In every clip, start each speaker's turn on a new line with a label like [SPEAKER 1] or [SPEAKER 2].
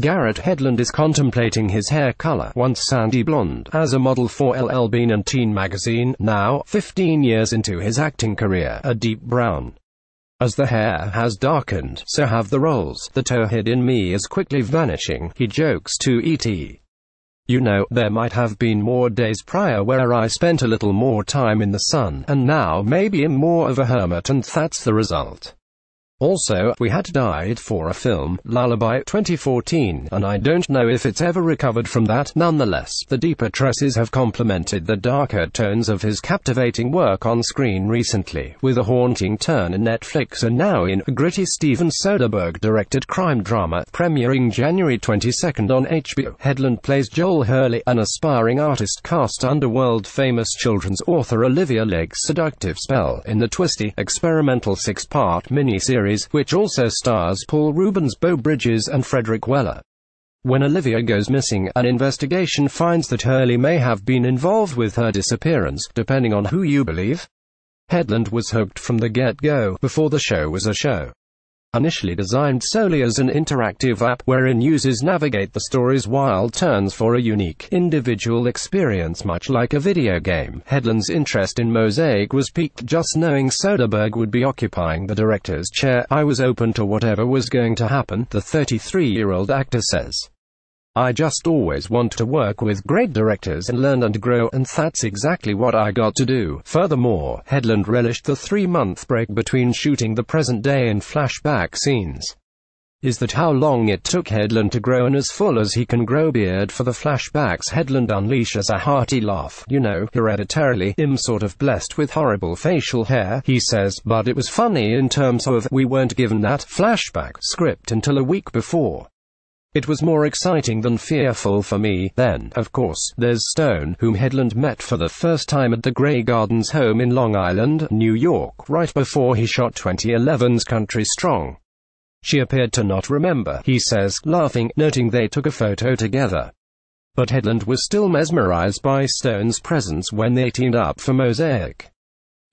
[SPEAKER 1] Garrett Hedlund is contemplating his hair color, once sandy blonde, as a model for LL Bean and Teen magazine, now, 15 years into his acting career, a deep brown. As the hair has darkened, so have the roles. The towhead in me is quickly vanishing, he jokes to E.T. You know, there might have been more days prior where I spent a little more time in the sun, and now maybe I'm more of a hermit and that's the result. Also, we had died for a film, Lullaby, 2014, and I don't know if it's ever recovered from that. Nonetheless, the deeper tresses have complemented the darker tones of his captivating work on screen recently, with a haunting turn in Netflix and now in a gritty Steven Soderbergh-directed crime drama, premiering January 22 on HBO. Hedlund plays Joel Hurley, an aspiring artist cast under world-famous children's author Olivia Lake's seductive spell, in the twisty, experimental six-part miniseries, which also stars Paul Rubens, Beau Bridges, and Frederick Weller. When Olivia goes missing, an investigation finds that Hurley may have been involved with her disappearance, depending on who you believe. Hedlund was hooked from the get-go, before the show was a show. Initially designed solely as an interactive app, wherein users navigate the story's wild turns for a unique, individual experience much like a video game, Hedlund's interest in Mosaic was piqued just knowing Soderbergh would be occupying the director's chair. I was open to whatever was going to happen, the 33-year-old actor says. I just always want to work with great directors and learn and grow, and that's exactly what I got to do. Furthermore, Hedlund relished the 3-month break between shooting the present day and flashback scenes. Is that how long it took Hedlund to grow and as full as he can grow beard for the flashbacks? Hedlund unleashes a hearty laugh. You know, hereditarily, I'm sort of blessed with horrible facial hair, he says, but it was funny in terms of, we weren't given that flashback script until a week before. It was more exciting than fearful for me. Then, of course, there's Stone, whom Hedlund met for the first time at the Grey Gardens home in Long Island, New York, right before he shot 2011's Country Strong. She appeared to not remember, he says, laughing, noting they took a photo together. But Hedlund was still mesmerized by Stone's presence when they teamed up for Mosaic.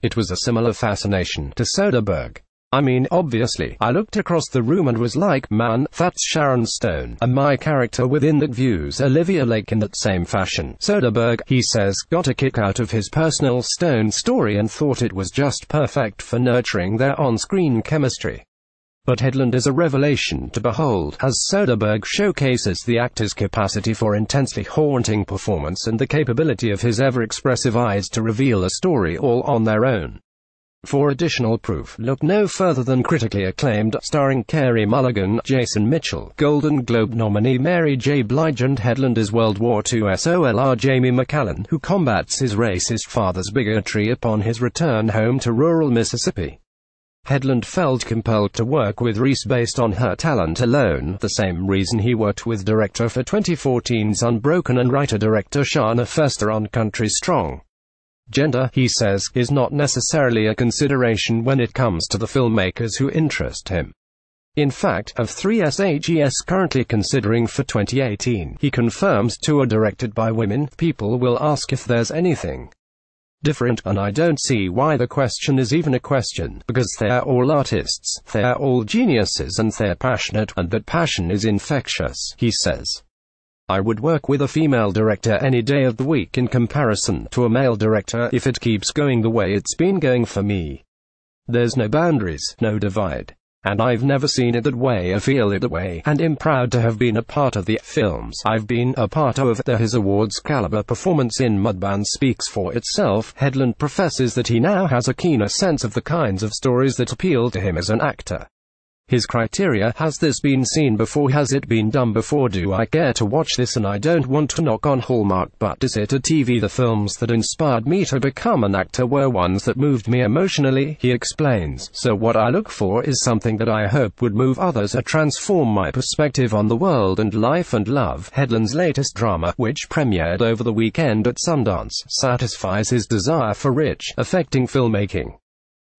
[SPEAKER 1] It was a similar fascination to Soderbergh. I mean, obviously, I looked across the room and was like, man, that's Sharon Stone, and my character within that views Olivia Lake in that same fashion. Soderbergh, he says, got a kick out of his personal Stone story and thought it was just perfect for nurturing their on-screen chemistry. But Hedlund is a revelation to behold, as Soderbergh showcases the actor's capacity for intensely haunting performance and the capability of his ever-expressive eyes to reveal a story all on their own. For additional proof, look no further than critically acclaimed, starring Carey Mulligan, Jason Mitchell, Golden Globe nominee Mary J. Blige, and Hedlund as World War II SOLR Jamie McAllen, who combats his racist father's bigotry upon his return home to rural Mississippi. Hedlund felt compelled to work with Reese based on her talent alone, the same reason he worked with director for 2014's Unbroken and writer-director Shana Fester on Country Strong. Gender, he says, is not necessarily a consideration when it comes to the filmmakers who interest him. In fact, of 3 SHEs currently considering for 2018, he confirms 2 are directed by women. People will ask if there's anything different, and I don't see why the question is even a question, because they're all artists, they're all geniuses, and they're passionate, and that passion is infectious, he says. I would work with a female director any day of the week in comparison to a male director if it keeps going the way it's been going for me. There's no boundaries, no divide. And I've never seen it that way or feel it that way, and am proud to have been a part of the films I've been a part of. His awards caliber performance in Mudbound speaks for itself. Hedlund professes that he now has a keener sense of the kinds of stories that appeal to him as an actor. His criteria: has this been seen before, has it been done before, do I care to watch this, and I don't want to knock on Hallmark, but is it a TV? The films that inspired me to become an actor were ones that moved me emotionally, he explains, so what I look for is something that I hope would move others or transform my perspective on the world and life and love. Hedlund's latest drama, which premiered over the weekend at Sundance, satisfies his desire for rich, affecting filmmaking.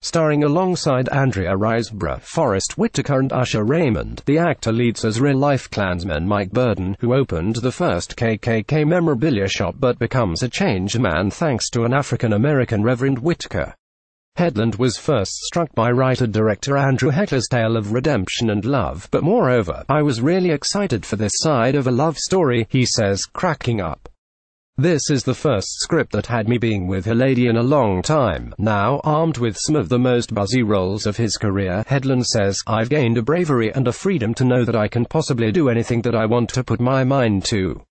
[SPEAKER 1] Starring alongside Andrea Riseborough, Forrest Whitaker, and Usher Raymond, the actor leads as real-life Klansman Mike Burden, who opened the first KKK memorabilia shop but becomes a changed man thanks to an African-American Reverend Whitaker. Hedlund was first struck by writer-director Andrew Heckler's tale of redemption and love, but moreover, I was really excited for this side of a love story, he says, cracking up. This is the first script that had me being with a lady in a long time. Now, armed with some of the most buzzy roles of his career, Hedlund says, I've gained a bravery and a freedom to know that I can possibly do anything that I want to put my mind to.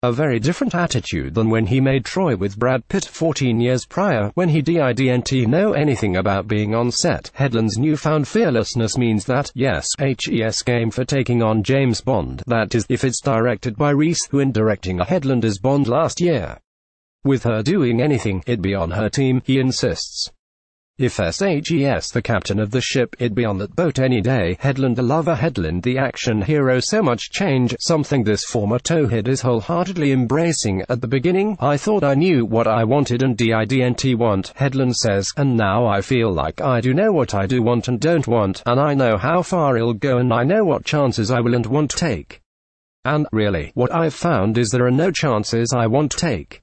[SPEAKER 1] A very different attitude than when he made Troy with Brad Pitt 14 years prior, when he didn't know anything about being on set. Hedlund's newfound fearlessness means that, yes, he's game for taking on James Bond, that is, if it's directed by Reese, who in directing a Hedlund as Bond last year. With her doing anything, it'd be on her team, he insists. If SHES the captain of the ship, it'd be on that boat any day. Hedlund the lover, Hedlund the action hero. So much change, something this former towhead is wholeheartedly embracing. At the beginning, I thought I knew what I wanted and didn't want, Hedlund says, and now I feel like I do know what I do want and don't want, and I know how far it'll go and I know what chances I will and won't take. And, really, what I've found is there are no chances I won't take.